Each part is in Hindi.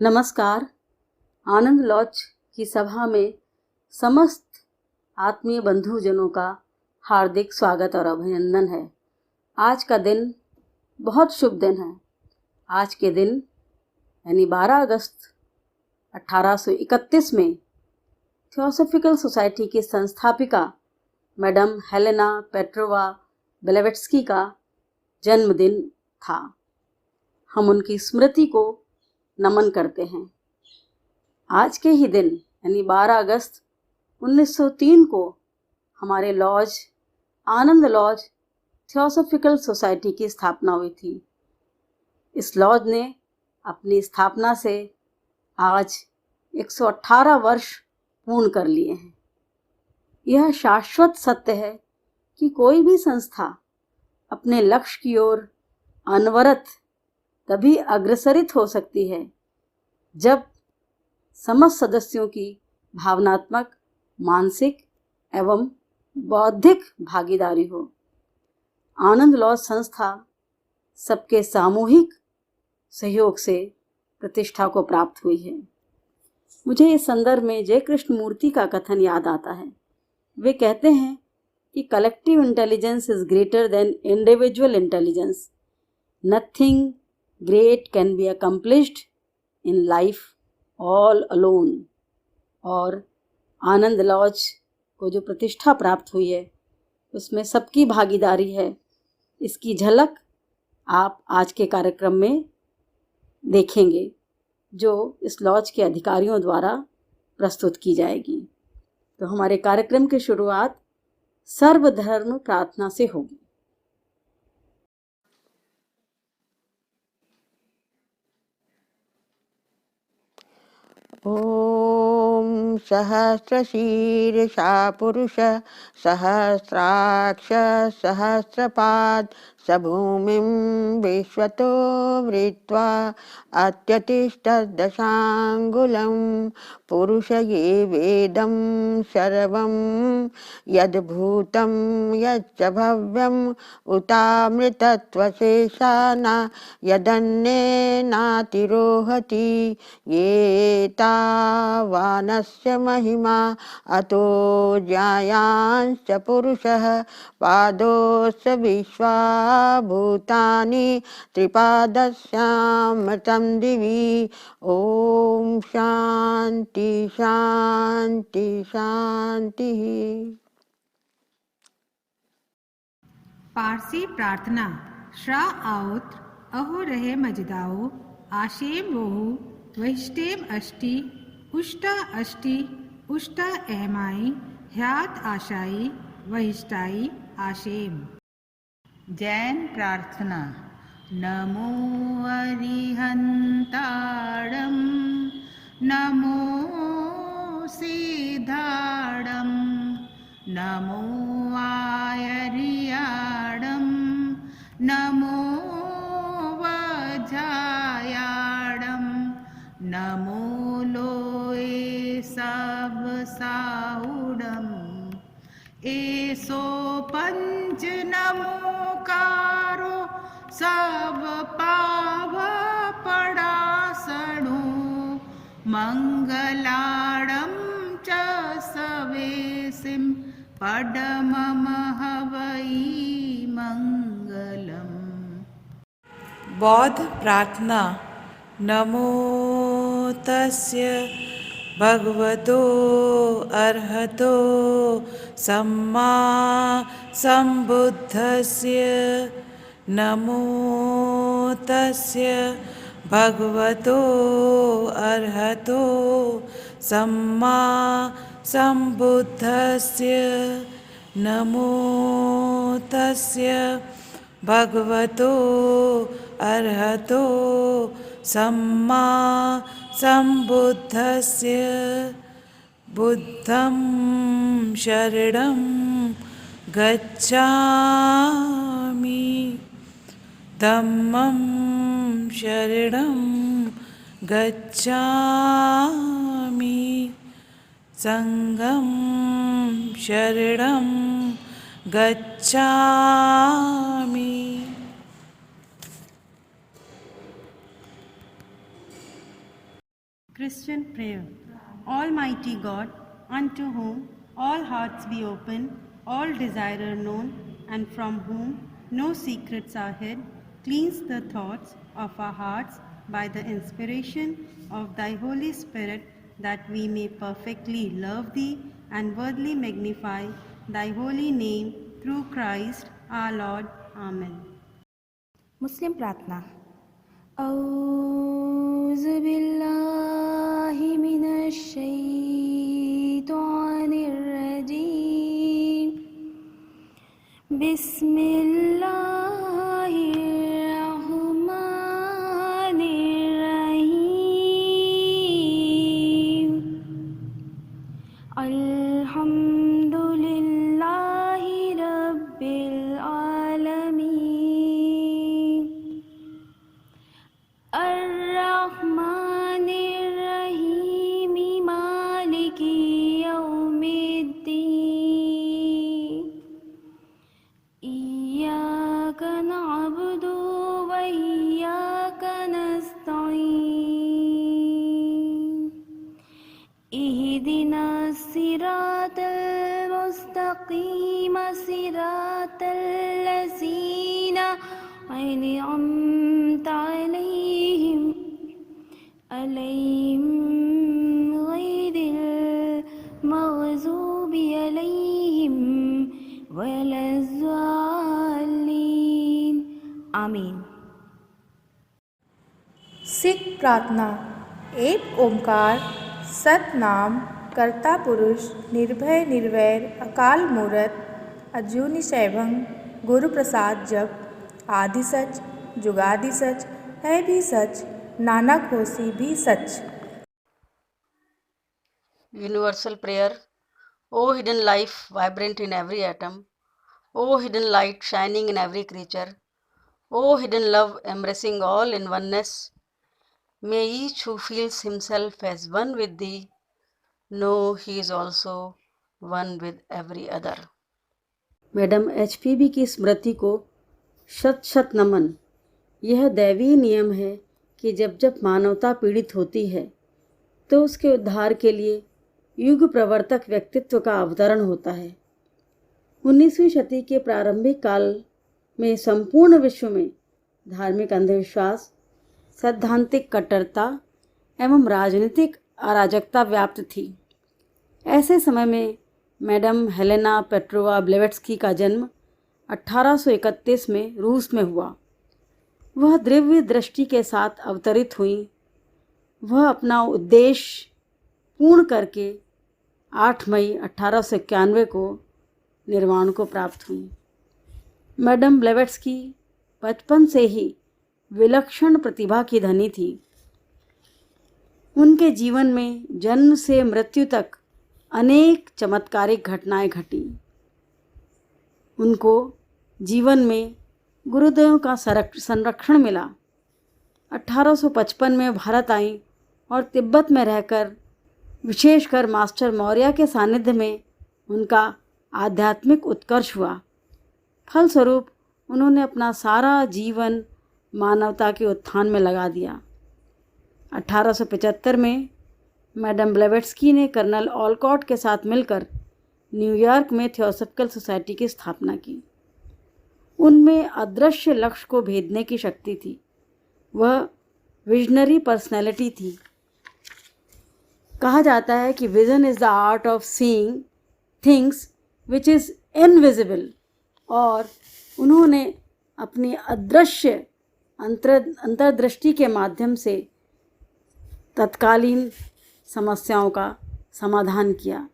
नमस्कार। आनंद लॉज की सभा में समस्त आत्मीय बंधुजनों का हार्दिक स्वागत और अभिनंदन है। आज का दिन बहुत शुभ दिन है। आज के दिन यानी 12 अगस्त 1831 में थियोसॉफिकल सोसाइटी की संस्थापिका मैडम हेलेना पेट्रोवा ब्लेवेट्स्की का जन्मदिन था। हम उनकी स्मृति को नमन करते हैं। आज के ही दिन यानी 12 अगस्त 1903 को हमारे लॉज आनंद लॉज थियोसॉफिकल सोसाइटी की स्थापना हुई थी। इस लॉज ने अपनी स्थापना से आज 118 वर्ष पूर्ण कर लिए हैं। यह शाश्वत सत्य है कि कोई भी संस्था अपने लक्ष्य की ओर अनवरत तभी अग्रसरित हो सकती है जब समस्त सदस्यों की भावनात्मक, मानसिक एवं बौद्धिक भागीदारी हो। आनंद लॉज संस्था सबके सामूहिक सहयोग से प्रतिष्ठा को प्राप्त हुई है। मुझे इस संदर्भ में जय कृष्णमूर्ति का कथन याद आता है। वे कहते हैं कि collective intelligence is greater than individual intelligence. Nothing great can be accomplished in life all alone। और आनंद लॉज को जो प्रतिष्ठा प्राप्त हुई है उसमें सबकी भागीदारी है। इसकी झलक आप आज के कार्यक्रम में देखेंगे जो इस लॉज के अधिकारियों द्वारा प्रस्तुत की जाएगी। तो हमारे कार्यक्रम की शुरुआत सर्वधर्म प्रार्थना से होगी। ॐ सहस्रशीर्षा पुरुष सहस्राक्ष सहस्रपाद स भूमिं विश्वतो वृत्वा अत्यतिष्ठदशाङ्गुलं पुरुष ये वेदं सर्वं यद्भूतं यच्च भव्यम् उतामृतत्वशेषाना यदन्येनातिरोहति ये तावानस्य महिमा अतो ज्यायांश्च पुरुषः पादोऽस्य विश्वा भूतानि त्रिपादस्यामृतं दिवि। ॐ शान्ति शान्ति शान्तिः। पारसी प्रार्थना श्रा आओत्र अहो रहे मजदाओ आशेम वोहु वहिष्टेम अष्टि उष्टा अष्टि उष्टा एहमाई ह्यात आशाई वहिष्टाई आशेम। जैन प्रार्थना नमो अरिहंताड़म नमो सीधाड़म नमो आयरियाड़म नमो वज्रायाड़म नमो लोए सब साउड़म एसो पंच नमोकारो सब पाव पड़ासणो मंगलाड़म च सवेसिम पडममहवई मंगलम। बौद्ध प्रार्थना नमो तस्य भगवतो अर्हतो सम्मा सम्बुद्धस्य नमो तस्य भगवतो अर्हतो सम्मा सम्बुद्धस्य नमो तस्य भगवतो अर्हतो सम्मा सम्बुद्धस्य। बुद्धं शरणं गच्छामि धम्मं शरणं गच्छामि संघं शरणं गच्छामि। Christian prayer. Almighty God, unto whom all hearts be open, all desire known, and from whom no secrets are hid, cleanse the thoughts of our hearts by the inspiration of thy Holy Spirit, that we may perfectly love thee and worthily magnify thy holy name through Christ our Lord. Amen. मुस्लिम प्रार्थना। औज़ु बिल्लाहि मिनश शैतानिर रजीम। बिस्मिल्लाहिर रहमानिर रहीम। अल्हम्दुलिल्लाहि रब्बिल आलमीन। अर्रहमानिर रहीम मालिकी यौमिद्दीन। इय्याक नअबुदु व इय्याक नस्तईन। इहदिनस सिरातल मुस्तकीम सिरातल लज़ीना अन्अमत अलैहिम गैरिल मग़ज़ूबि अलैहिम वलज़्ज़ालिन। आमीन। सिख प्रार्थना। एक ओंकार सतनाम कर्ता पुरुष निर्भय निर्वैर अकाल मूरत अजूनी सैभं गुरु प्रसाद जप। आदि सच जुगादि सच है भी सच, नानक होसी भी सच। Universal prayer. O hidden life vibrant in every atom, O hidden light shining in every creature, O hidden love embracing all in oneness, may each who feels himself as one with thee know he is also one with every other. Madam HPB की स्मृति को शत शत नमन। यह दैवीय नियम है कि जब जब मानवता पीड़ित होती है तो उसके उद्धार के लिए युग प्रवर्तक व्यक्तित्व का अवतरण होता है। 19वीं शती के प्रारंभिक काल में संपूर्ण विश्व में धार्मिक अंधविश्वास, सैद्धांतिक कट्टरता एवं राजनीतिक अराजकता व्याप्त थी। ऐसे समय में मैडम हेलेना पेट्रोवा ब्लेवेट्स्की का जन्म 1831 में रूस में हुआ। वह दिव्य दृष्टि के साथ अवतरित हुई। वह अपना उद्देश्य पूर्ण करके 8 मई 1891 को निर्वाण को प्राप्त हुई। मैडम ब्लेवेट्स्की बचपन से ही विलक्षण प्रतिभा की धनी थी। उनके जीवन में जन्म से मृत्यु तक अनेक चमत्कारिक घटनाएं घटी। उनको जीवन में गुरुदेव का संरक्षण मिला। 1855 में भारत आई और तिब्बत में रहकर विशेषकर मास्टर मौर्य के सानिध्य में उनका आध्यात्मिक उत्कर्ष हुआ। फलस्वरूप उन्होंने अपना सारा जीवन मानवता के उत्थान में लगा दिया। 1875 में मैडम ब्लेवेट्स्की ने कर्नल ऑलकॉट के साथ मिलकर न्यूयॉर्क में थियोसॉफिकल सोसाइटी की स्थापना की। उनमें अदृश्य लक्ष्य को भेदने की शक्ति थी। वह विजनरी पर्सनैलिटी थी। कहा जाता है कि vision is the art of seeing things which is invisible, और उन्होंने अपनी अदृश्य अंतर्दृष्टि के माध्यम से तत्कालीन समस्याओं का समाधान किया।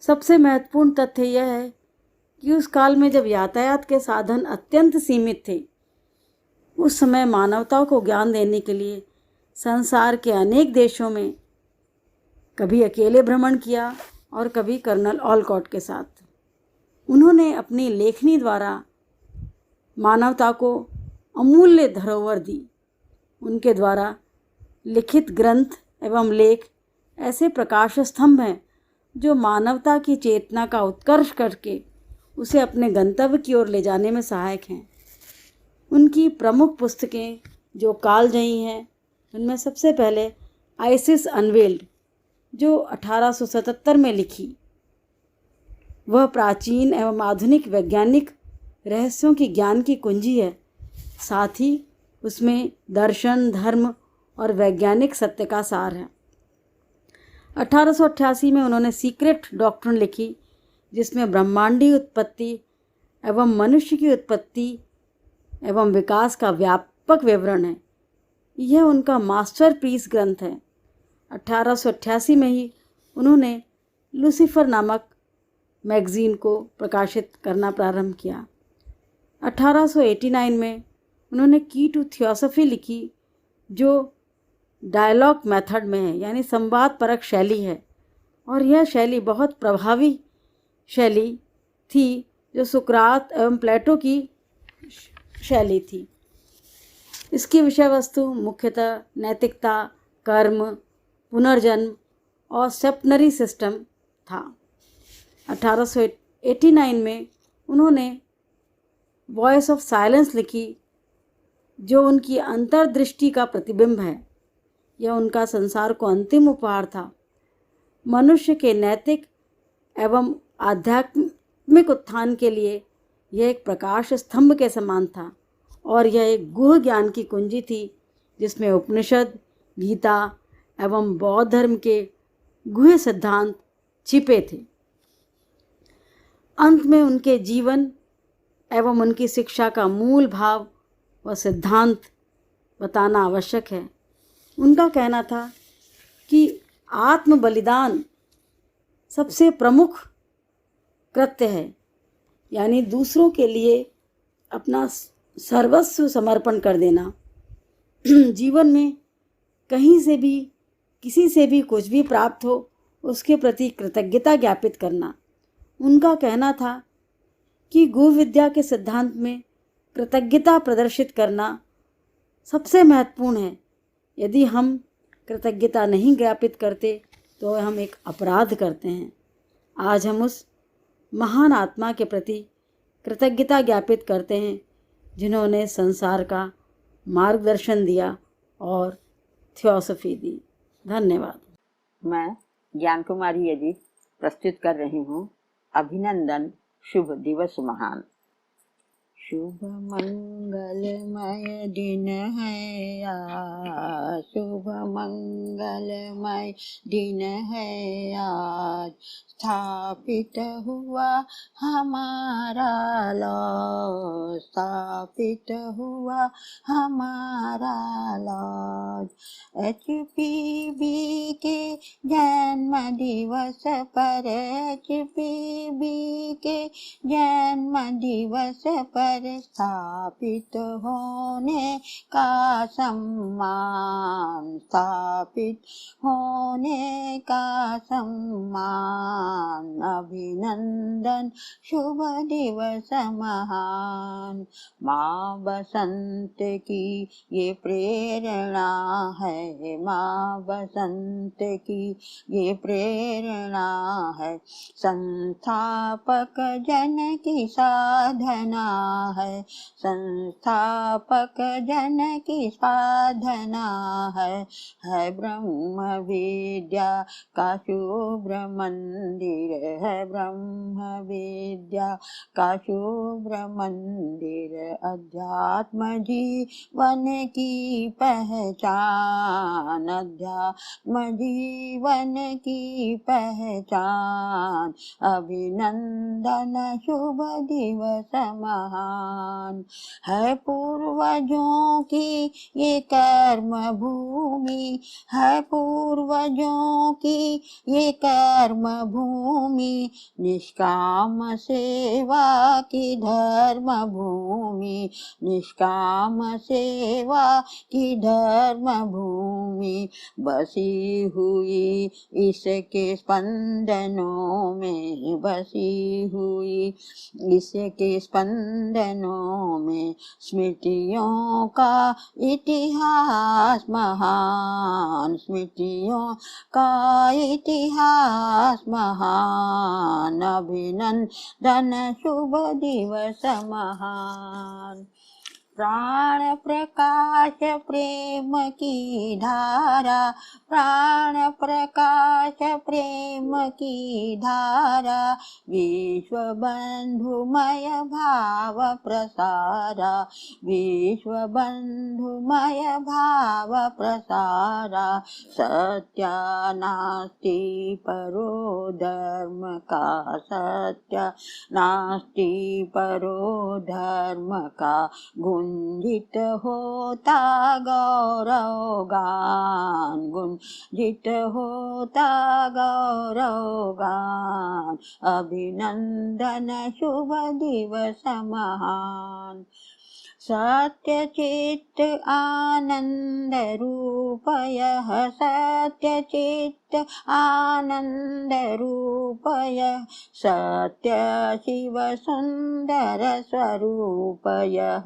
सबसे महत्वपूर्ण तथ्य यह है कि उस काल में जब यातायात के साधन अत्यंत सीमित थे, उस समय मानवता को ज्ञान देने के लिए संसार के अनेक देशों में कभी अकेले भ्रमण किया और कभी कर्नल ऑलकॉट के साथ। उन्होंने अपनी लेखनी द्वारा मानवता को अमूल्य धरोहर दी। उनके द्वारा लिखित ग्रंथ एवं लेख ऐसे प्रकाश स्तंभ हैं जो मानवता की चेतना का उत्कर्ष करके उसे अपने गंतव्य की ओर ले जाने में सहायक हैं। उनकी प्रमुख पुस्तकें जो कालजयी हैं, उनमें सबसे पहले आइसिस अनवेल्ड जो 1877 में लिखी, वह प्राचीन एवं आधुनिक वैज्ञानिक रहस्यों की ज्ञान की कुंजी है। साथ ही उसमें दर्शन, धर्म और वैज्ञानिक सत्य का सार है। 1888 में उन्होंने सीक्रेट डॉक्ट्रिन लिखी, जिसमें ब्रह्मांडी उत्पत्ति एवं मनुष्य की उत्पत्ति एवं विकास का व्यापक विवरण है। यह उनका मास्टरपीस ग्रंथ है। 1888 में ही उन्होंने लूसीफर नामक मैगजीन को प्रकाशित करना प्रारंभ किया। 1889 में उन्होंने की टू थियोसॉफी लिखी, जो डायलॉग मेथड में है, यानी संवाद परक शैली है। और यह शैली बहुत प्रभावी शैली थी, जो सुकरात एवं प्लेटो की शैली थी। इसकी विषय वस्तु मुख्यतः नैतिकता, कर्म, पुनर्जन्म और सेप्टनरी सिस्टम था। 1889 में उन्होंने वॉइस ऑफ साइलेंस लिखी, जो उनकी अंतर्दृष्टि का प्रतिबिंब है। यह उनका संसार को अंतिम उपहार था। मनुष्य के नैतिक एवं आध्यात्मिक उत्थान के लिए यह एक प्रकाश स्तंभ के समान था और यह एक गुह ज्ञान की कुंजी थी, जिसमें उपनिषद, गीता एवं बौद्ध धर्म के गुह सिद्धांत छिपे थे। अंत में उनके जीवन एवं उनकी शिक्षा का मूल भाव व सिद्धांत बताना आवश्यक है। उनका कहना था कि आत्म बलिदान सबसे प्रमुख कृत्य है, यानी दूसरों के लिए अपना सर्वस्व समर्पण कर देना। जीवन में कहीं से भी, किसी से भी कुछ भी प्राप्त हो, उसके प्रति कृतज्ञता ज्ञापित करना। उनका कहना था कि गो विद्या के सिद्धांत में कृतज्ञता प्रदर्शित करना सबसे महत्वपूर्ण है। यदि हम कृतज्ञता नहीं ज्ञापित करते तो हम एक अपराध करते हैं। आज हम उस महान आत्मा के प्रति कृतज्ञता ज्ञापित करते हैं, जिन्होंने संसार का मार्गदर्शन दिया और थियोसॉफी दी। धन्यवाद। मैं ज्ञान कुमारी यदि प्रस्तुत कर रही हूँ अभिनंदन शुभ दिवस महान। शुभ मंगलमय दिन है आज, शुभ मंगलमय दिन है आज, स्थापित हुआ हमारा लॉज, स्थापित हुआ हमारा लॉज। HPB के जन्म दिवस पर, HPB के जन्म दिवस पर स्थापित होने का सम्मान, स्थापित होने का सम्मान। अभिनंदन शुभ दिवस महान। माँ बसंत की ये प्रेरणा है, माँ बसंत की ये प्रेरणा है। संस्थापक जन की साधना है, संस्थापक जन की साधना है ब्रह्म विद्या का शुभ्र मंदिर, है ब्रह्म विद्या का शुभ्र मंदिर। अध्यात्म जीवन की पहचान, अध्यात्म जीवन की पहचान। अभिनंदन शुभ दिवस महान। है पूर्वजों की ये कर्म भूमि, है पूर्वजों की ये कर्म भूमि। निष्काम सेवा की धर्म भूमि, निष्काम सेवा की धर्म भूमि। बसी हुई इसके स्पंदनों में, बसी हुई इसके स्पंदनों में। स्मृतियों का इतिहास महान, स्मृतियों का इतिहास महान। अभिनंदन शुभ दिवस महान। प्राण प्रकाश प्रेम की धारा, प्राण प्रकाश प्रेम की धारा, विश्व बंधुमय भाव प्रसारा, विश्व बंधुमय भाव प्रसारा। सत्य नास्ति परो धर्म का, सत्य नास्ति परो धर्म का, गुंजित होता गौरव गान, गुंजित होता गौरव गान। अभिनंदन शुभ दिवस महान, सत्य चित्त आनंद रूप यह, सत्य चित्त आनंद रूप यह, सत्य शिव सुंदर स्वरूप यह,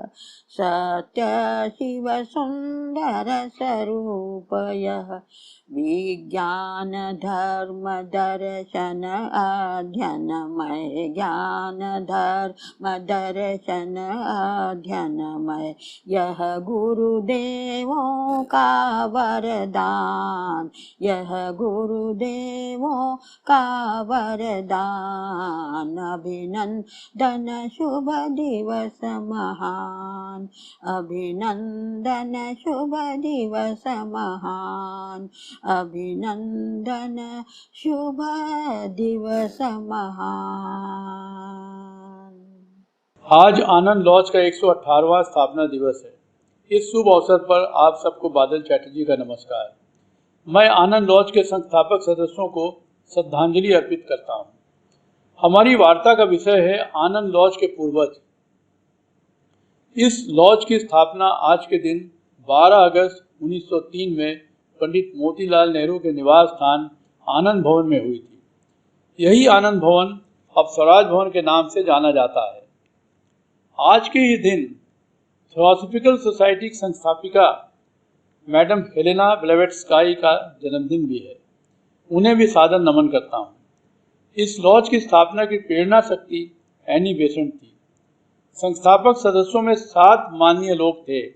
सत्य शिव सुंदर स्वरूप यह। विज्ञान धर्म दर्शन अध्ययनमय, ज्ञान धर्म दर्शन अध्ययनमय, यह गुरुदेवों का वरदान, यह गुरुदेवों का वरदान। अभिनंदन शुभ दिवस महान, अभिनंदन शुभ दिवस महान, अभिनंदन शुभ दिवस महान। आज आनंद लॉज का 118वां स्थापना दिवस है। इस शुभ अवसर पर आप सबको बादल चैटर्जी का नमस्कार। मैं आनंद लॉज के संस्थापक सदस्यों को श्रद्धांजलि अर्पित करता हूँ। हमारी वार्ता का विषय है आनंद लॉज के पूर्वज। इस लॉज की स्थापना आज के दिन 12 अगस्त 1903 में पंडित मोतीलाल नेहरू के निवास स्थान आनंद भवन में हुई थी। यही आनंद भवन अब स्वराज भवन के नाम से जाना जाता है। आज के ही दिन थियोसॉफिकल सोसाइटी की संस्थापिका मैडम हेलेना ब्लेवेट्स्काई का जन्मदिन भी है। उन्हें भी सादर नमन करता हूँ। इस लॉज की स्थापना की प्रेरणा शक्ति एनी बेसेंट थी। संस्थापक सदस्यों में 7 माननीय लोग थे।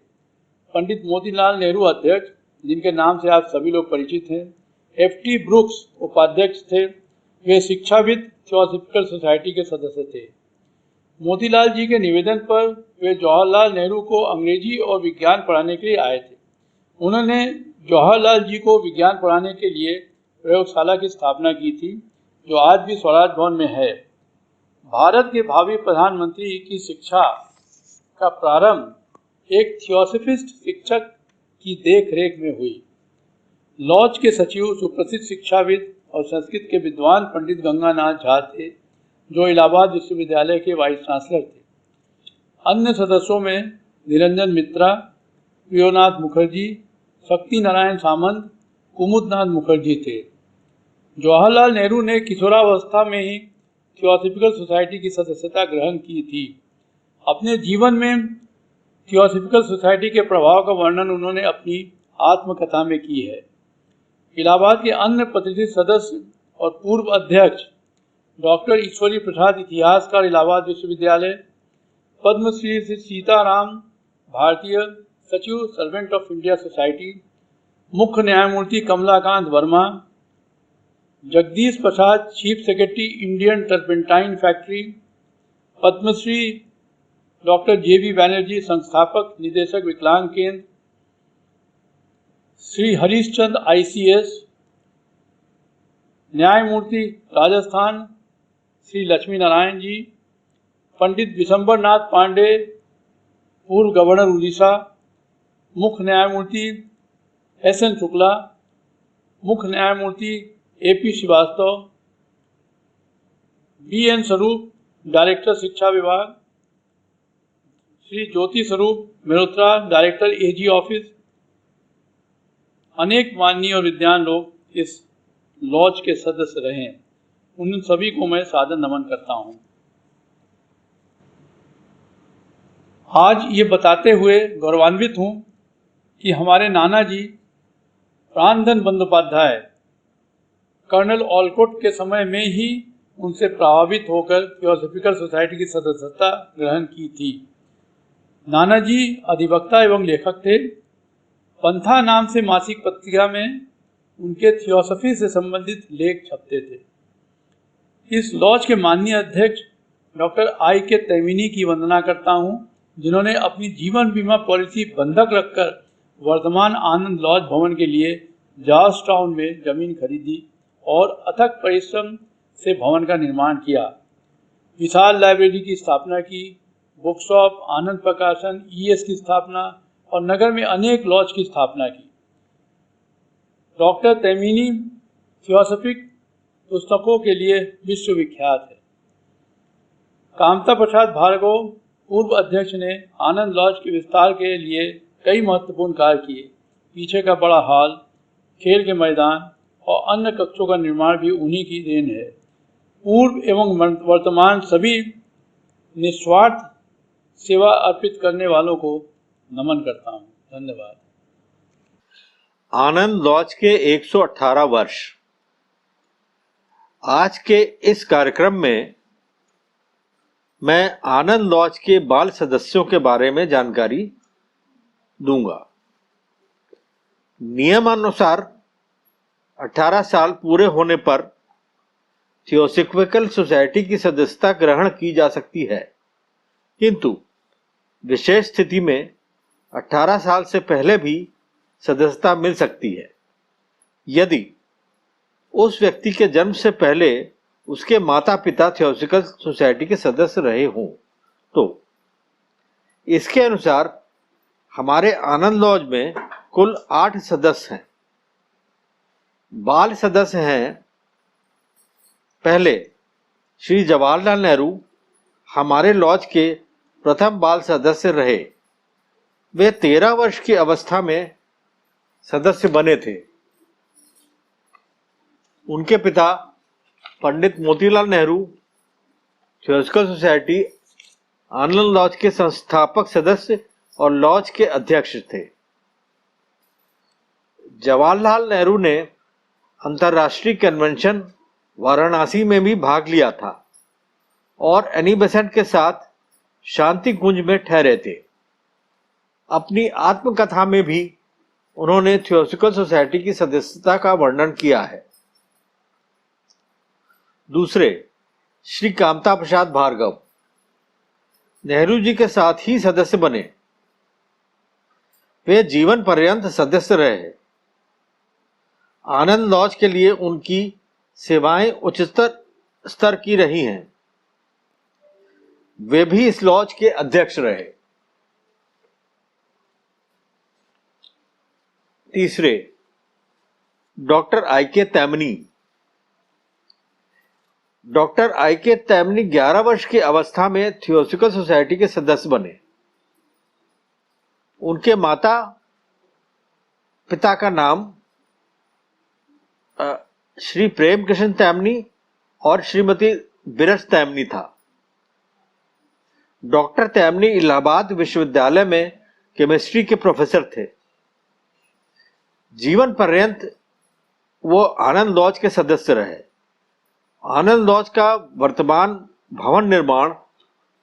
पंडित मोतीलाल नेहरू अध्यक्ष, जिनके नाम से आप सभी लोग परिचित हैं। FT ब्रुक्स उपाध्यक्ष थे। वे शिक्षाविद थियोसॉफिकल सोसाइटी के सदस्य थे। मोतीलाल जी के निवेदन पर वे जवाहरलाल नेहरू को अंग्रेजी और विज्ञान पढ़ाने के लिए आए थे। उन्होंने जवाहरलाल जी को विज्ञान पढ़ाने के लिए प्रयोगशाला की स्थापना की थी, जो आज भी स्वराज भवन में है। भारत के भावी प्रधानमंत्री की शिक्षा का प्रारंभ एक थियोसॉफिस्ट शिक्षक की देखरेख में हुई। लॉज के सचिव सुप्रसिद्ध शिक्षाविद और संस्कृत के विद्वान पंडित गंगानाथ झा थे, जो इलाहाबाद विश्वविद्यालय के वाइस चांसलर थे। अन्य सदस्यों में निरंजन मित्रा, प्रियोनाथ मुखर्जी, शक्ति नारायण सामंत, कुमुदनाथ मुखर्जी थे। जवाहरलाल नेहरू ने किशोरावस्था में ही थियोसॉफिकल सोसाइटी की सदस्यता ग्रहण की थी। अपने जीवन में थियोसॉफिकल सोसाइटी के प्रभाव का वर्णन उन्होंने अपनी आत्मकथा में की है। इलाहाबाद के अन्य प्रतिष्ठित सदस्य और पूर्व अध्यक्ष डॉक्टर ईश्वरी प्रसाद, इतिहासकार, इलाहाबाद विश्वविद्यालय, पद्मश्री श्री सीताराम भारतीय, सचिव सर्वेंट ऑफ इंडिया सोसाइटी, मुख्य न्यायमूर्ति Kamalakant Verma, Jagdish Prasad, chief secretary Indian turpentine factory, Padmashri doctor JB Banerjee, संस्थापक निदेशक विकलांग केंद्र, श्री हरीशचंद ICS, न्यायमूर्ति राजस्थान श्री लक्ष्मी नारायण जी, पंडित विशंबर नाथ पांडे, पूर्व गवर्नर उड़ीसा, मुख्य न्यायमूर्ति SN शुक्ला, मुख्य न्यायमूर्ति AP श्रीवास्तव, BN स्वरूप, डायरेक्टर शिक्षा विभाग, श्री ज्योति स्वरूप मेहरोत्रा, डायरेक्टर AG ऑफिस। अनेक माननीय और विद्वान लोग इस लॉज के सदस्य रहे। उन सभी को मैं सादर नमन करता हूँ। आज ये बताते हुए गौरवान्वित हूँ कि हमारे नाना जी प्राणधन बंदोपाध्याय कर्नल ऑलकोट के समय में ही उनसे प्रभावित होकर थियोसॉफिकल सोसाइटी की सदस्यता ग्रहण की थी। नानाजी अधिवक्ता एवं लेखक थे। पंथा नाम से मासिक पत्रिका में उनके थियोसफी से संबंधित लेख छपते थे। इस लॉज के माननीय अध्यक्ष डॉक्टर आई के तैमीनी की वंदना करता हूँ, जिन्होंने अपनी जीवन बीमा पॉलिसी बंधक रखकर वर्तमान आनंद लॉज भवन के लिए जॉर्ज टाउन में जमीन खरीदी और अथक परिश्रम से भवन का निर्माण किया। विशाल लाइब्रेरी की स्थापना की, बुक शॉप, आनंद प्रकाशन, ईएस की स्थापना और नगर में अनेक लॉज की स्थापना की। डॉक्टर तैमीनी थियोसफिक पुस्तकों के लिए विश्वविख्यात है। कामता प्रसाद भार्गव पूर्व अध्यक्ष ने आनंद लॉज के विस्तार के लिए कई महत्वपूर्ण कार्य किए। पीछे का बड़ा हॉल, खेल के मैदान और अन्य कक्षों का निर्माण भी उन्हीं की देन है। पूर्व एवं वर्तमान सभी निस्वार्थ सेवा अर्पित करने वालों को नमन करता हूँ। धन्यवाद। आनंद लॉज के 118 वर्ष। आज के इस कार्यक्रम में मैं आनंद लॉज के बाल सदस्यों के बारे में जानकारी दूंगा। नियमानुसार 18 साल पूरे होने पर थियोसॉफिकल सोसाइटी की सदस्यता ग्रहण की जा सकती है, किंतु विशेष स्थिति में 18 साल से पहले भी सदस्यता मिल सकती है। यदि उस व्यक्ति के जन्म से पहले उसके माता पिता थियोसॉफिकल सोसाइटी के सदस्य रहे हों तो। इसके अनुसार हमारे आनंद लॉज में कुल 8 सदस्य हैं। बाल सदस्य हैं, पहले श्री जवाहरलाल नेहरू हमारे लॉज के प्रथम बाल सदस्य रहे। वे 13 वर्ष की अवस्था में सदस्य बने थे। उनके पिता पंडित मोतीलाल नेहरू थियोसॉफिकल सोसाइटी आनंद लॉज के संस्थापक सदस्य और लॉज के अध्यक्ष थे। जवाहरलाल नेहरू ने अंतर्राष्ट्रीय कन्वेंशन वाराणसी में भी भाग लिया था और एनी बेसेंट के साथ शांति कुंज में ठहरे थे। अपनी आत्मकथा में भी उन्होंने थियोसॉफिकल सोसाइटी की सदस्यता का वर्णन किया है। दूसरे श्री कामता प्रसाद भार्गव नेहरू जी के साथ ही सदस्य बने। वे जीवन पर्यंत सदस्य रहे। आनंद लॉज के लिए उनकी सेवाएं उच्चतर स्तर की रही हैं। वे भी इस लॉज के अध्यक्ष रहे। तीसरे डॉक्टर आई के तैमनी। डॉक्टर आई के तैमनी 11 वर्ष की अवस्था में थियोसॉफिकल सोसाइटी के सदस्य बने। उनके माता पिता का नाम श्री प्रेम कृष्ण तैमनी और श्रीमती बिरस तैमनी था। डॉक्टर तैमनी इलाहाबाद विश्वविद्यालय में केमिस्ट्री के प्रोफेसर थे। जीवन पर्यंत वो आनंद लॉज के सदस्य रहे। आनंद लॉज का वर्तमान भवन निर्माण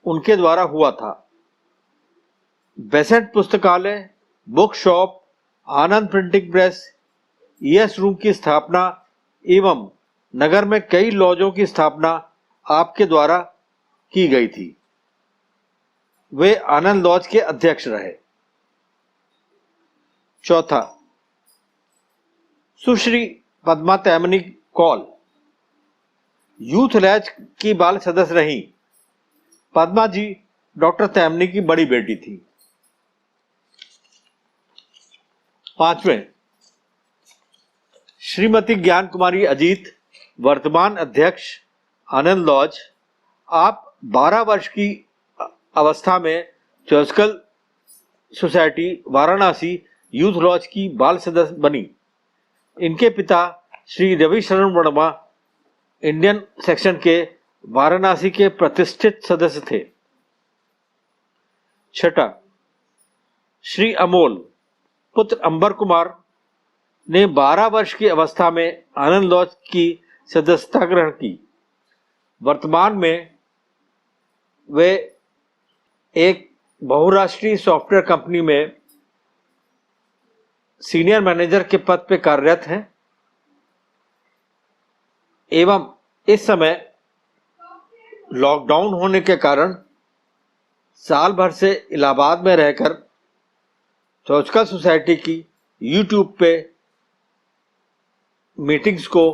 उनके द्वारा हुआ था। बेसेंट पुस्तकालय, बुक शॉप, आनंद प्रिंटिंग प्रेस, ईएस रूम की स्थापना एवं नगर में कई लॉजों की स्थापना आपके द्वारा की गई थी। वे आनंद लॉज के अध्यक्ष रहे। चौथा सुश्री पद्मा तैमनी कौल यूथ लॉज की बाल सदस्य रही। पद्मा जी डॉक्टर तैमनी की बड़ी बेटी थी। पांचवें श्रीमती ज्ञान कुमारी अजीत वर्तमान अध्यक्ष आनंद लॉज। आप 12 वर्ष की अवस्था में theosophical society Varanasi youth lodge की बाल सदस्य बनी। इनके पिता श्री रवि शरण वर्मा इंडियन सेक्शन के वाराणसी के प्रतिष्ठित सदस्य थे। छठा श्री अमोल पुत्र अंबर कुमार ने 12 वर्ष की अवस्था में आनंद लॉज की सदस्यता ग्रहण की। वर्तमान में वे एक बहुराष्ट्रीय सॉफ्टवेयर कंपनी में सीनियर मैनेजर के पद पर कार्यरत हैं एवं इस समय लॉकडाउन होने के कारण साल भर से इलाहाबाद में रहकर थियोसॉफिकल सोसाइटी की यूट्यूब पे मीटिंग्स को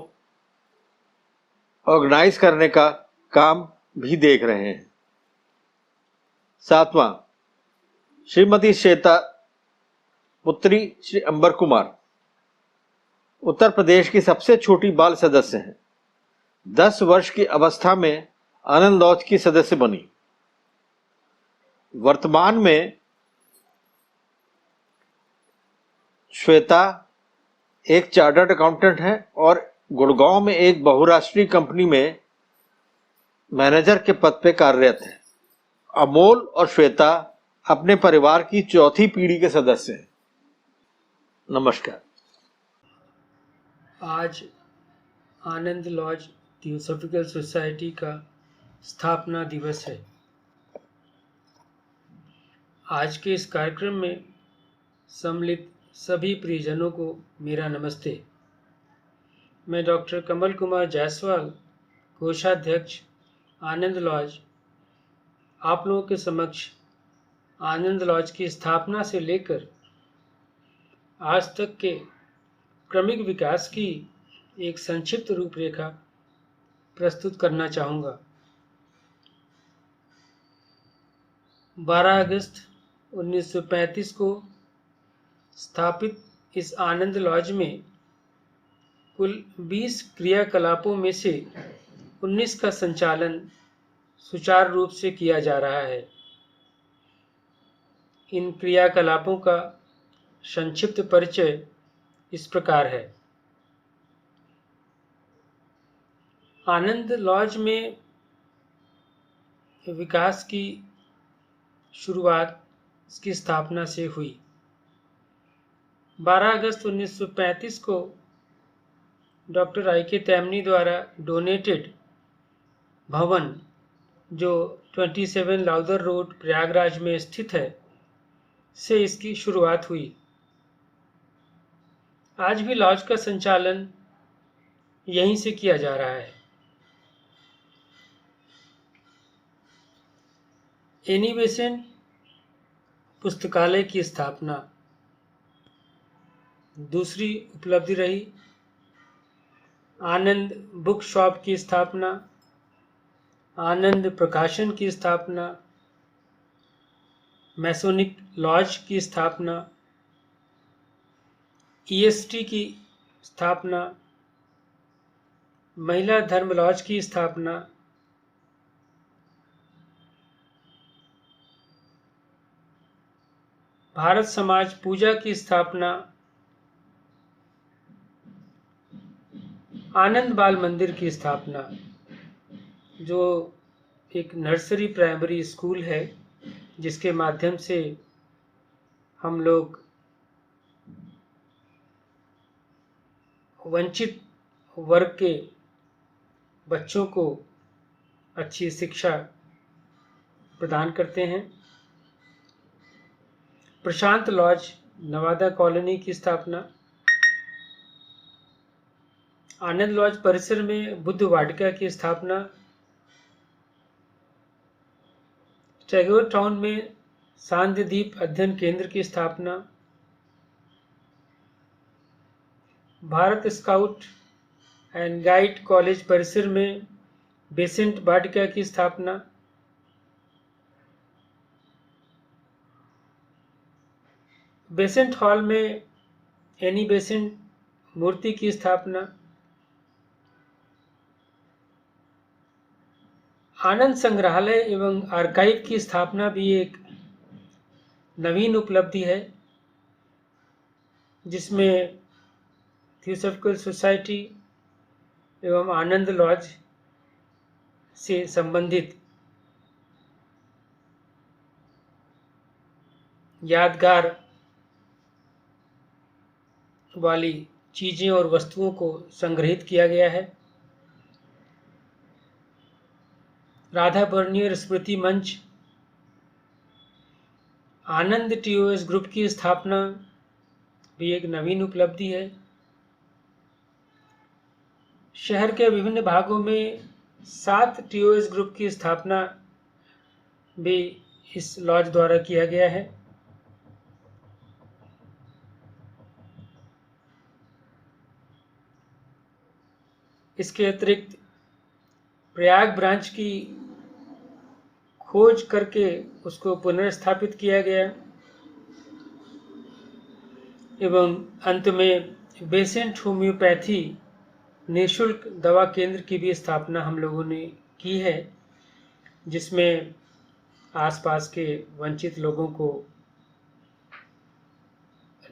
ऑर्गेनाइज करने का काम भी देख रहे हैं। 7वां, श्रीमती श्वेता पुत्री श्री अंबर कुमार उत्तर प्रदेश की सबसे छोटी बाल सदस्य हैं। 10 वर्ष की अवस्था में आनंद लॉज की सदस्य बनी। वर्तमान में श्वेता एक चार्टर्ड अकाउंटेंट है और गुड़गांव में एक बहुराष्ट्रीय कंपनी में मैनेजर के पद पर कार्यरत है। अमोल और श्वेता अपने परिवार की चौथी पीढ़ी के सदस्य हैं। नमस्कार। आज आनंद लॉज थियोसॉफिकल सोसाइटी का स्थापना दिवस है। आज के इस कार्यक्रम में सम्मिलित सभी प्रियजनों को मेरा नमस्ते। मैं डॉक्टर कमल कुमार जायसवाल, कोषाध्यक्ष आनंद लॉज, आप लोगों के समक्ष आनंद लॉज की स्थापना से लेकर आज तक के क्रमिक विकास की एक संक्षिप्त रूपरेखा प्रस्तुत करना चाहूँगा। 12 अगस्त 1935 को स्थापित इस आनंद लॉज में कुल 20 क्रियाकलापों में से 19 का संचालन सुचारू रूप से किया जा रहा है। इन क्रियाकलापों का संक्षिप्त परिचय इस प्रकार है। आनंद लॉज में विकास की शुरुआत इसकी स्थापना से हुई। 12 अगस्त 1935 को डॉक्टर आई.के. तैमनी द्वारा डोनेटेड भवन जो 27 लाउदर रोड प्रयागराज में स्थित है से इसकी शुरुआत हुई। आज भी लॉज का संचालन यहीं से किया जा रहा है। एनी बेसेंट पुस्तकालय की स्थापना दूसरी उपलब्धि रही। आनंद बुक शॉप की स्थापना, आनंद प्रकाशन की स्थापना, मैसोनिक लॉज की स्थापना, ईएसटी की स्थापना, महिला धर्म लॉज की स्थापना, भारत समाज पूजा की स्थापना, आनंद बाल मंदिर की स्थापना जो एक नर्सरी प्राइमरी स्कूल है जिसके माध्यम से हम लोग वंचित वर्ग के बच्चों को अच्छी शिक्षा प्रदान करते हैं। प्रशांत लॉज नवादा कॉलोनी की स्थापना, आनंद लॉज परिसर में बुद्ध वाटिका की स्थापना, टैगोर टाउन में सांध्यदीप अध्ययन केंद्र की स्थापना, Bharat scout and guide college परिसर में बेसेंट वाटिका की स्थापना, बेसेंट हॉल में एनी बेसेंट मूर्ति की स्थापना, आनंद संग्रहालय एवं आर्काइव की स्थापना भी एक नवीन उपलब्धि है जिसमें थियोसॉफिकल सोसाइटी एवं आनंद लॉज से संबंधित यादगार वाली चीज़ें और वस्तुओं को संग्रहित किया गया है। राधा बर्नियर स्मृति मंच, आनंद टीओएस ग्रुप की स्थापना भी एक नवीन उपलब्धि है। शहर के विभिन्न भागों में 7 टीओएस ग्रुप की स्थापना भी इस लॉज द्वारा किया गया है। इसके अतिरिक्त प्रयाग ब्रांच की खोज करके उसको पुनर्स्थापित किया गया एवं अंत में बेसेंट होम्योपैथी निःशुल्क दवा केंद्र की भी स्थापना हम लोगों ने की है, जिसमें आसपास के वंचित लोगों को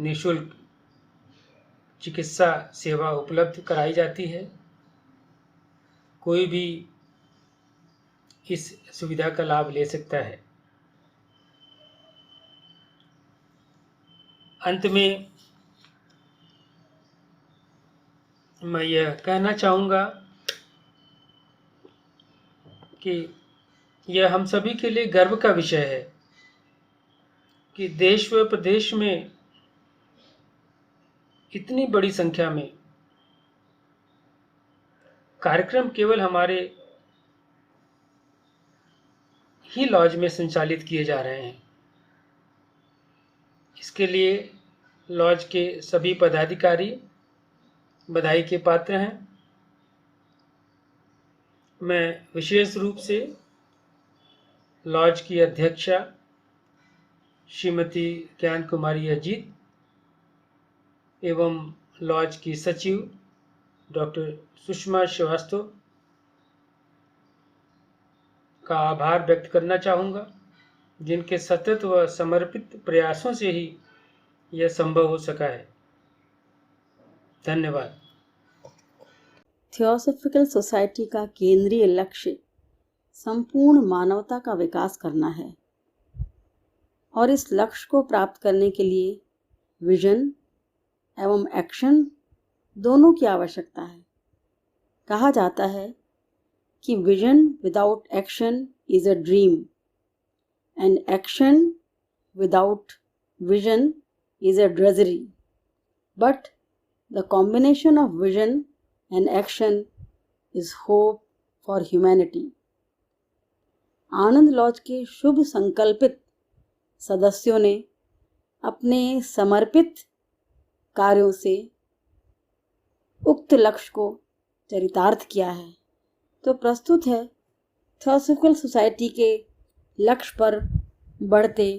निःशुल्क चिकित्सा सेवा उपलब्ध कराई जाती है। कोई भी इस सुविधा का लाभ ले सकता है। अंत में मैं यह कहना चाहूँगा कि यह हम सभी के लिए गर्व का विषय है कि देश व प्रदेश में इतनी बड़ी संख्या में कार्यक्रम केवल हमारे ही लॉज में संचालित किए जा रहे हैं। इसके लिए लॉज के सभी पदाधिकारी बधाई के पात्र हैं। मैं विशेष रूप से लॉज की अध्यक्षा श्रीमती ज्ञान कुमारी अजीत एवं लॉज की सचिव डॉक्टर सुषमा श्रीवास्तव का आभार व्यक्त करना चाहूँगा, जिनके सतत व समर्पित प्रयासों से ही यह संभव हो सका है। धन्यवाद। थियोसॉफिकल सोसाइटी का केंद्रीय लक्ष्य संपूर्ण मानवता का विकास करना है और इस लक्ष्य को प्राप्त करने के लिए विजन एवं एक्शन दोनों की आवश्यकता है। कहा जाता है कि vision without action is a dream and action without vision is a drudgery, but the combination of vision and action is hope for humanity। Anand lodge के शुभ संकल्पित सदस्यों ने अपने समर्पित कार्यों से उक्त लक्ष्य को चरितार्थ किया है। तो प्रस्तुत है थियोसॉफिकल सोसाइटी के लक्ष्य पर बढ़ते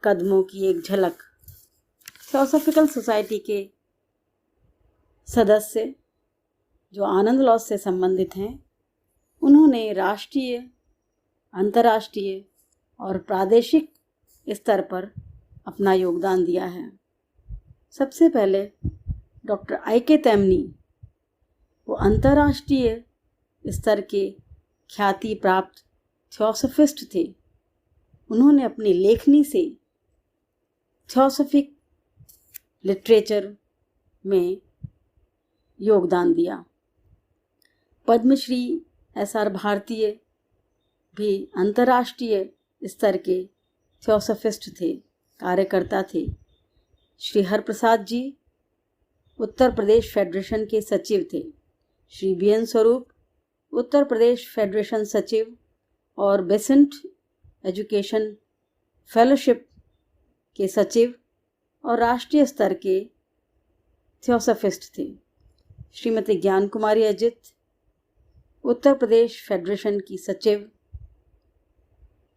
कदमों की एक झलक। थियोसॉफिकल सोसाइटी के सदस्य जो आनंद लॉज से संबंधित हैं, उन्होंने राष्ट्रीय, अंतर्राष्ट्रीय और प्रादेशिक स्तर पर अपना योगदान दिया है। सबसे पहले डॉक्टर आई.के. तेमनी, वो अंतर्राष्ट्रीय स्तर के ख्याति प्राप्त थियोसॉफिस्ट थे। उन्होंने अपनी लेखनी से थियोसॉफिक लिटरेचर में योगदान दिया। पद्मश्री एस.आर. भारतीय भी अंतर्राष्ट्रीय स्तर के थियोसॉफिस्ट थे, कार्यकर्ता थे। श्री हरप्रसाद जी उत्तर प्रदेश फेडरेशन के सचिव थे। श्री बी.एन. स्वरूप उत्तर प्रदेश फेडरेशन सचिव और बेसेंट एजुकेशन फेलोशिप के सचिव और राष्ट्रीय स्तर के थियोसॉफिस्ट थे। श्रीमती ज्ञान कुमारी अजित उत्तर प्रदेश फेडरेशन की सचिव,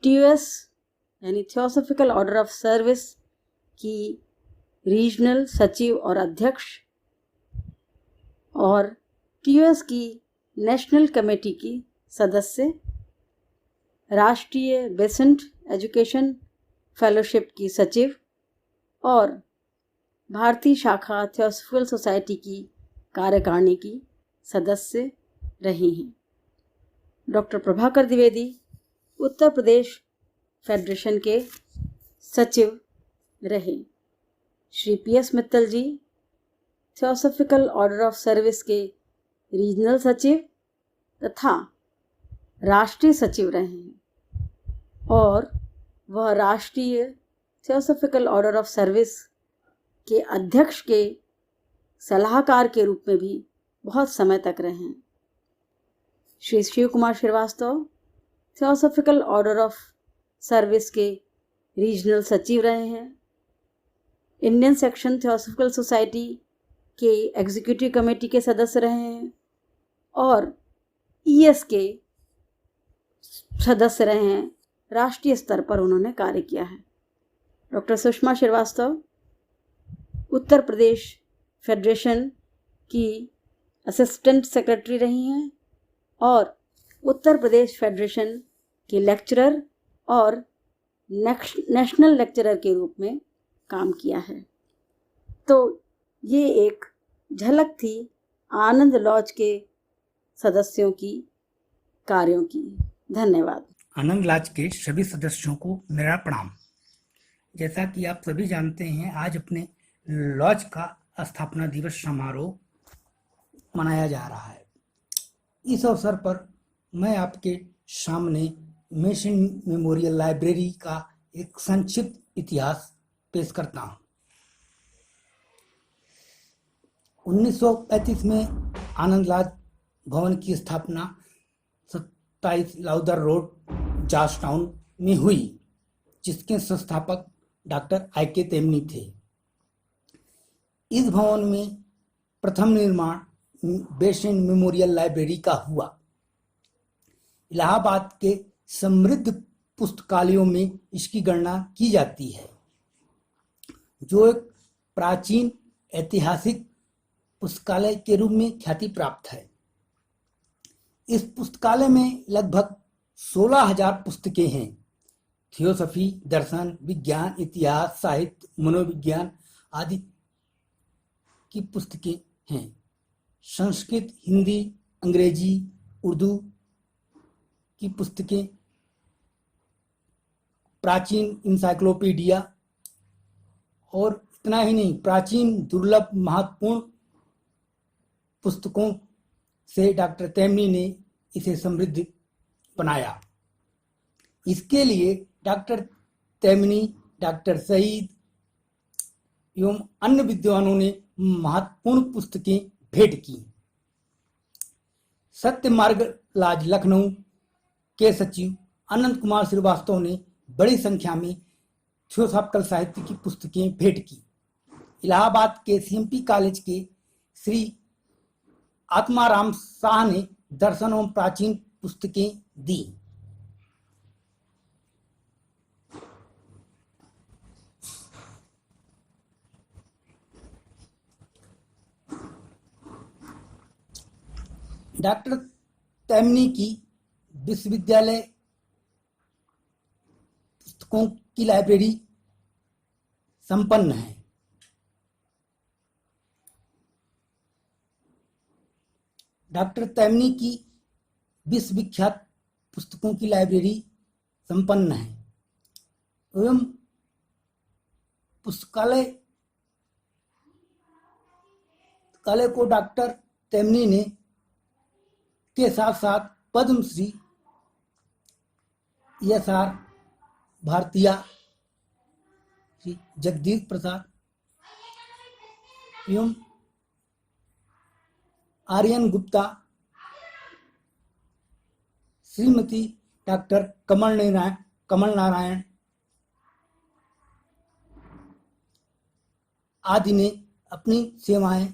टीयूएस यानी थियोसॉफिकल ऑर्डर ऑफ सर्विस की रीजनल सचिव और अध्यक्ष और टीयूएस की नेशनल कमेटी की सदस्य, राष्ट्रीय बेसेंट एजुकेशन फेलोशिप की सचिव और भारतीय शाखा थियोसॉफिकल सोसाइटी की कार्यकारिणी की सदस्य रही हैं। डॉक्टर प्रभाकर द्विवेदी उत्तर प्रदेश फेडरेशन के सचिव रहे। Shri P S. Mittal ji theosophical order of service के रीजनल सचिव तथा राष्ट्रीय सचिव रहे हैं और वह राष्ट्रीय थियोसॉफिकल ऑर्डर ऑफ सर्विस के अध्यक्ष के सलाहकार के रूप में भी बहुत समय तक रहे हैं। Shri Shiv Kumar Srivastava theosophical order of service के रीजनल सचिव रहे हैं। इंडियन सेक्शन थियोसॉफिकल सोसाइटी के एग्जीक्यूटिव कमेटी के सदस्य रहे हैं और ईएस के सदस्य रहे हैं। राष्ट्रीय स्तर पर उन्होंने कार्य किया है। डॉक्टर सुषमा श्रीवास्तव उत्तर प्रदेश फेडरेशन की असिस्टेंट सेक्रेटरी रही हैं और उत्तर प्रदेश फेडरेशन के लेक्चरर और नेशनल लेक्चरर के रूप में काम किया है। तो ये एक झलक थी आनंद लॉज के सदस्यों की कार्यों की। धन्यवाद। आनंद लॉज के सभी सदस्यों को मेरा प्रणाम। जैसा कि आप सभी जानते हैं, आज अपने लॉज का स्थापना दिवस समारोह मनाया जा रहा है। इस अवसर पर मैं आपके सामने मेसन मेमोरियल लाइब्रेरी का एक संक्षिप्त इतिहास पेश करता हूँ। 1935 में आनंद लॉज भवन की स्थापना 27 लाउदर रोड, जॉर्ज टाउन में हुई, जिसके संस्थापक डॉक्टर I.K. तेमनी थे। इस भवन में प्रथम निर्माण मेसन मेमोरियल लाइब्रेरी का हुआ। इलाहाबाद के समृद्ध पुस्तकालयों में इसकी गणना की जाती है, जो एक प्राचीन ऐतिहासिक पुस्तकालय के रूप में ख्याति प्राप्त है। इस पुस्तकालय में लगभग 16,000 पुस्तकें हैं। थियोसॉफी, दर्शन, विज्ञान, इतिहास, साहित्य, मनोविज्ञान आदि की पुस्तकें हैं। संस्कृत, हिंदी, अंग्रेजी, उर्दू की पुस्तकें, प्राचीन इंसाइक्लोपीडिया और इतना ही नहीं, प्राचीन दुर्लभ महत्वपूर्ण पुस्तकों से डॉक्टर तेमनी ने इसे समृद्ध बनाया। इसके लिए डॉक्टर तेमनी, डॉक्टर सईद एवं अन्य विद्वानों ने महत्वपूर्ण पुस्तकें भेंट की। सत्य मार्ग लॉज लखनऊ के सचिव अनंत कुमार श्रीवास्तव ने बड़ी संख्या में थियोसॉफिकल साहित्य की पुस्तकें भेंट की। इलाहाबाद के CMP कॉलेज के श्री आत्माराम शाह ने दर्शन एवं प्राचीन पुस्तकें दी। डॉक्टर तेमनी की विश्वविद्यालय पुस्तकों की लाइब्रेरी संपन्न है। डॉक्टर तेमनी की विश्वविख्यात पुस्तकों की लाइब्रेरी संपन्न है एवं पुस्तकालय को डॉक्टर तेमनी ने के साथ साथ पद्मश्री ESR भारतीय श्री जगदीश प्रसाद एवं आर्यन गुप्ता, श्रीमती डॉक्टर कमल नारायण आदि ने अपनी सेवाएं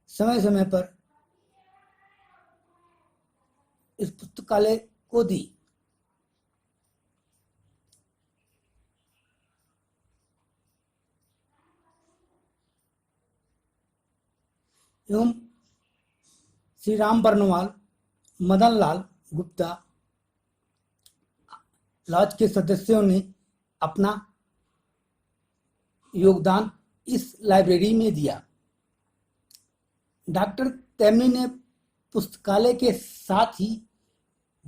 समय समय पर इस पुस्तकालय को दी। एवं श्री राम बर्नवाल, मदन लाल गुप्ता लॉज के सदस्यों ने अपना योगदान इस लाइब्रेरी में दिया। डॉक्टर तेमनी ने पुस्तकालय के साथ ही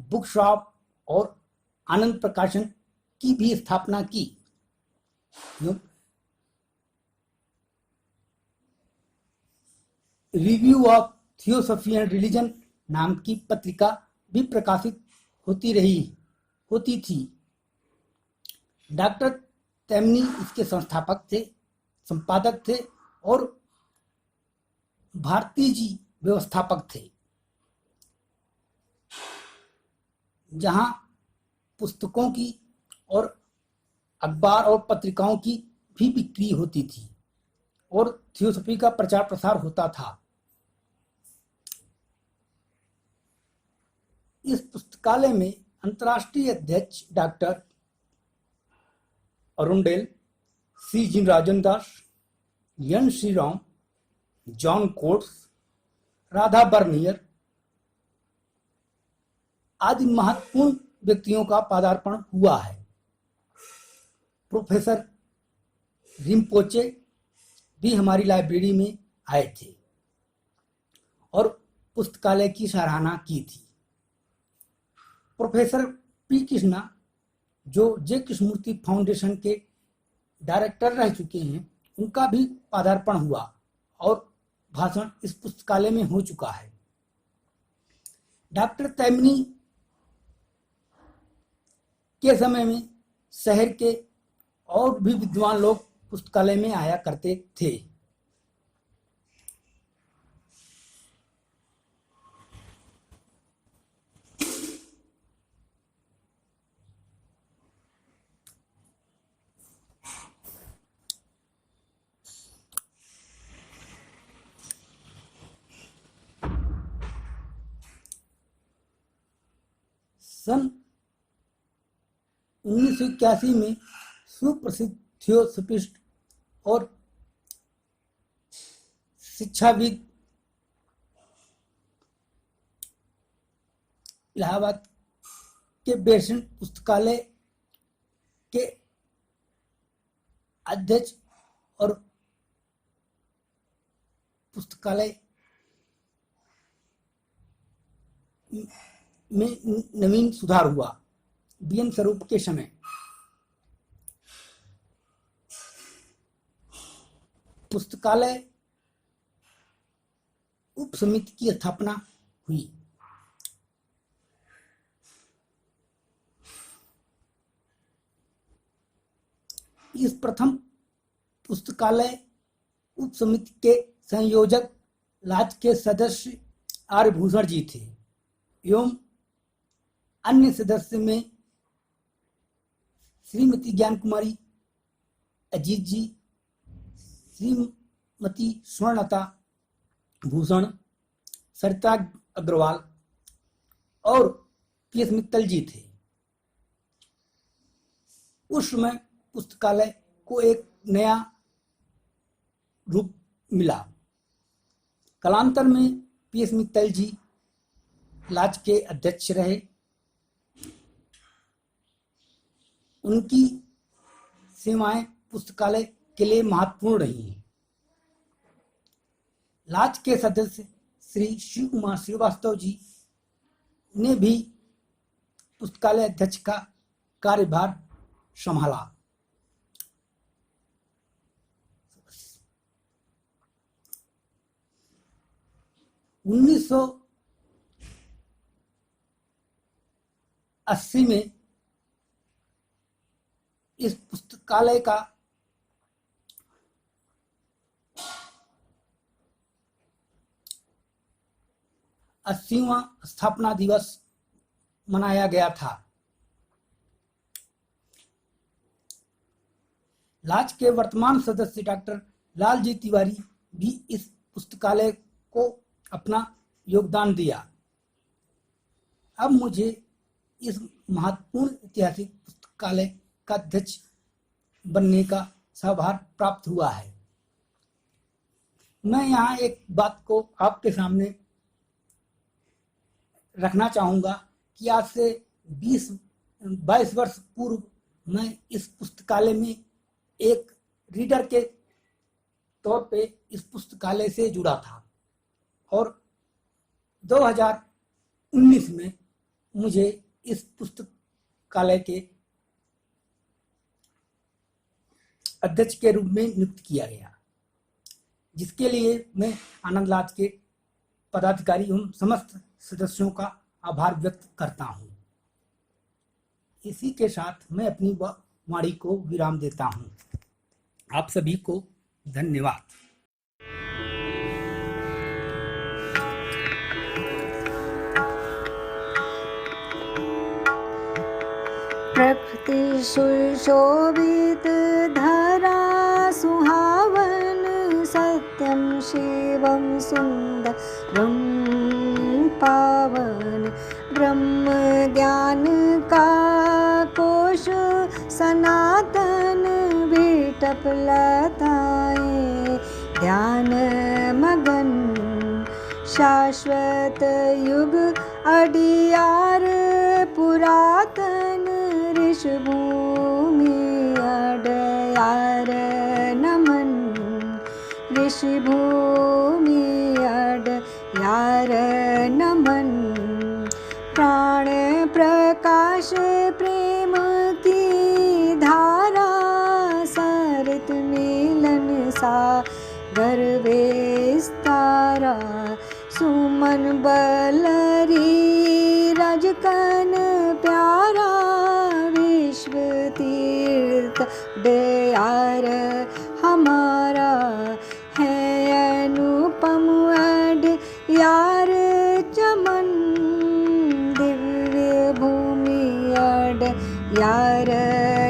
बुक शॉप और आनंद प्रकाशन की भी स्थापना की। Review of theosophy and religion नाम की पत्रिका भी प्रकाशित होती थी। डॉक्टर तैमनी इसके संस्थापक थे, संपादक थे और भारती जी व्यवस्थापक थे, जहां पुस्तकों की और अखबार और पत्रिकाओं की भी बिक्री होती थी और थियोसॉफी का प्रचार प्रसार होता था। इस पुस्तकालय में अंतर्राष्ट्रीय अध्यक्ष doctor Arundale, C Jinarajadasa, N Sriram, John Coates, Radha Burnier आदि महत्वपूर्ण व्यक्तियों का पदार्पण हुआ है। प्रोफेसर रिम्पोचे भी हमारी लाइब्रेरी में आए थे और पुस्तकालय की सराहना की थी। प्रोफेसर पी कृष्णा, जो जे कृष्णमूर्ति फाउंडेशन के डायरेक्टर रह चुके हैं, उनका भी पदार्पण हुआ और भाषण इस पुस्तकालय में हो चुका है। डॉक्टर तैमनी के समय में शहर के और भी विद्वान लोग पुस्तकालय में आया करते थे। सन 1981 में सुप्रसिद्ध थियोसॉफिस्ट और शिक्षाविद इलाहाबाद के बेसेंट पुस्तकालय के अध्यक्ष और पुस्तकालय में नवीन सुधार हुआ। बीएन स्वरूप के समय पुस्तकालय उप समिति की स्थापना हुई। इस प्रथम पुस्तकालय उप समिति के संयोजक लाज के सदस्य आर्यभूषण जी थे एवं अन्य सदस्य में श्रीमती ज्ञान कुमारी अजीत जी, श्रीमती स्वर्णलता भूषण, सरिता अग्रवाल और पीएस मित्तल जी थे। उस समय पुस्तकालय को एक नया रूप मिला। कालांतर में पीएस मित्तल जी लाज के अध्यक्ष रहे। उनकी सेवाएं पुस्तकालय के लिए महत्वपूर्ण रही हैं। लाज के सदस्य श्री शिव कुमार श्रीवास्तव जी ने भी पुस्तकालय अध्यक्ष का कार्यभार संभाला। उन्नीस 1980 में इस पुस्तकालय का अस्सीवां स्थापना दिवस मनाया गया था। लाज के वर्तमान सदस्य डॉक्टर लालजी तिवारी भी इस पुस्तकालय को अपना योगदान दिया। अब मुझे इस महत्वपूर्ण ऐतिहासिक पुस्तकालय का अध्यक्ष बनने का सौभाग्य प्राप्त हुआ है। मैं यहाँ एक बात को आपके सामने रखना चाहूँगा कि आज से 22 वर्ष पूर्व मैं इस पुस्तकालय में एक रीडर के तौर पे इस पुस्तकालय से जुड़ा था और 2019 में मुझे इस पुस्तकालय के अध्यक्ष के रूप में नियुक्त किया गया, जिसके लिए मैं आनंद लॉज के पदाधिकारी एवं समस्त सदस्यों का आभार व्यक्त करता हूं। इसी के साथ मैं अपनी वाणी को विराम देता हूँ। आप सभी को धन्यवाद। प्रकृति सुशोभित धरा सुहावन सत्यम शिवम सुंदरम पावन ब्रह्म ज्ञान का कोश सनातन बिटप लताएं ध्यान मगन शाश्वत युग अडियार पुरातन ऋषभूमि अडयार नमन ऋषभूमि अडयार नमन प्राण प्रकाश प्रेम की धारा सरित मिलन सागर विस्तारा सुमन बलरी रजकन प्यारा विश्व तीर्थ दयार हमारा है अनुपम अड यार चमन दिव्य भूमि अड यार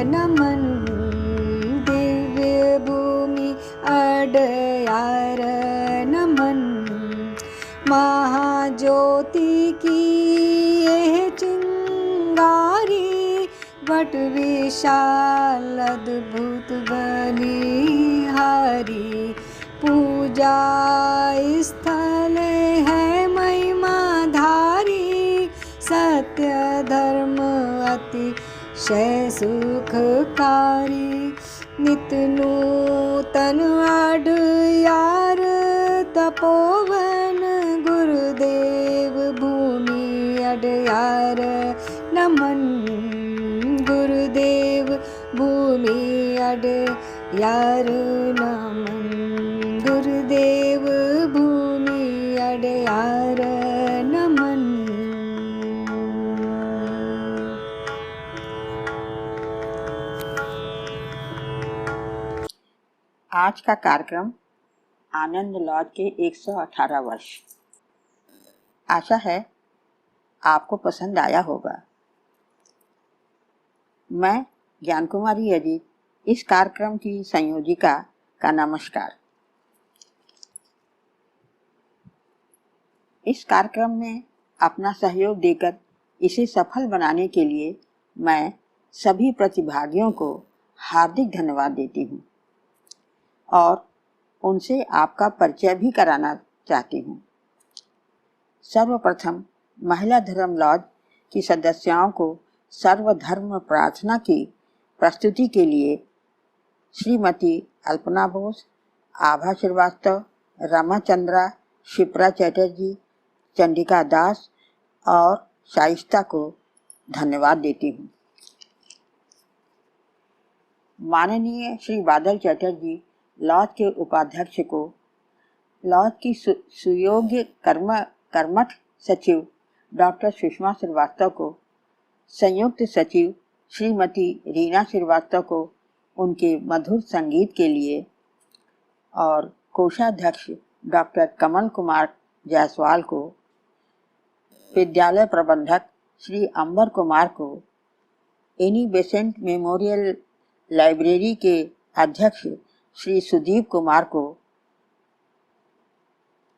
नमन दिव्य भूमि अड यार नमन महाज्योति की यह चिंगारी वट विशाल अद्भुत बलिहारी पूजा स्थल है महिमाधारी सत्य धर्म अतिशय सुखकारी नित नूतन अडयार तपोवन गुरुदेव भूमि अडयार नमन गुरुदेव भूमि अडयार नमन गुरुदेव भूमि अडयार नमन। आज का कार्यक्रम आनंद लॉज के 118 वर्ष। आशा है आपको पसंद आया होगा। मैं ज्ञान कुमारी अजीत इस कार्यक्रम की संयोजिका का नमस्कार। इस कार्यक्रम में अपना सहयोग देकर इसे सफल बनाने के लिए मैं सभी प्रतिभागियों को हार्दिक धन्यवाद देती हूँ और उनसे आपका परिचय भी कराना चाहती हूँ। सर्वप्रथम महिला धर्म लॉज की सदस्यों को सर्वधर्म प्रार्थना की प्रस्तुति के लिए श्रीमती अल्पना बोस, आभा श्रीवास्तव, रमा चंद्रा, शिप्रा चैटर्जी, चंडिका दास और शाइस्ता को धन्यवाद देती हूँ। माननीय श्री बादल चैटर्जी लॉज के उपाध्यक्ष को, लॉज की सुयोग्य कर्मठ सचिव डॉक्टर सुषमा श्रीवास्तव को, संयुक्त सचिव श्रीमती रीना श्रीवास्तव को उनके मधुर संगीत के लिए और कोषाध्यक्ष डॉक्टर कमल कुमार जायसवाल को, विद्यालय प्रबंधक श्री अंबर कुमार को, एनी बेसेंट मेमोरियल लाइब्रेरी के अध्यक्ष श्री सुदीप कुमार को,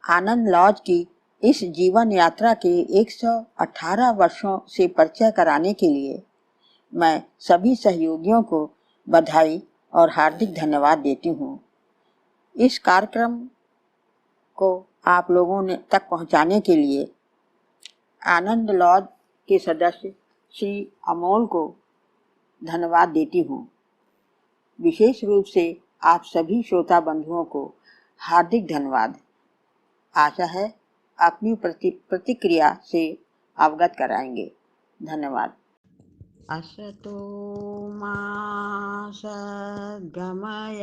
आनंद लॉज की इस जीवन यात्रा के 118 वर्षों से परिचय कराने के लिए मैं सभी सहयोगियों को बधाई और हार्दिक धन्यवाद देती हूँ। इस कार्यक्रम को आप लोगों ने तक पहुँचाने के लिए आनंद लॉज के सदस्य श्री अमोल को धन्यवाद देती हूँ। विशेष रूप से आप सभी श्रोता बंधुओं को हार्दिक धन्यवाद। आशा है अपनी प्रतिक्रिया से अवगत कराएंगे। धन्यवाद। असतो मा सद्गमय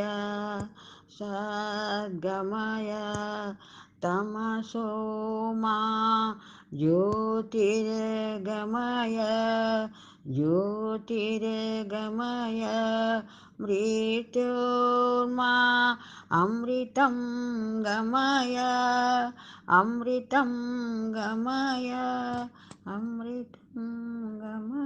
सद्गमय तमसो मा ज्योतिर्गमय ज्योतिर्गमय मृत्योर्मा अमृतं गमय अमृतं गमय अमृतं गमय।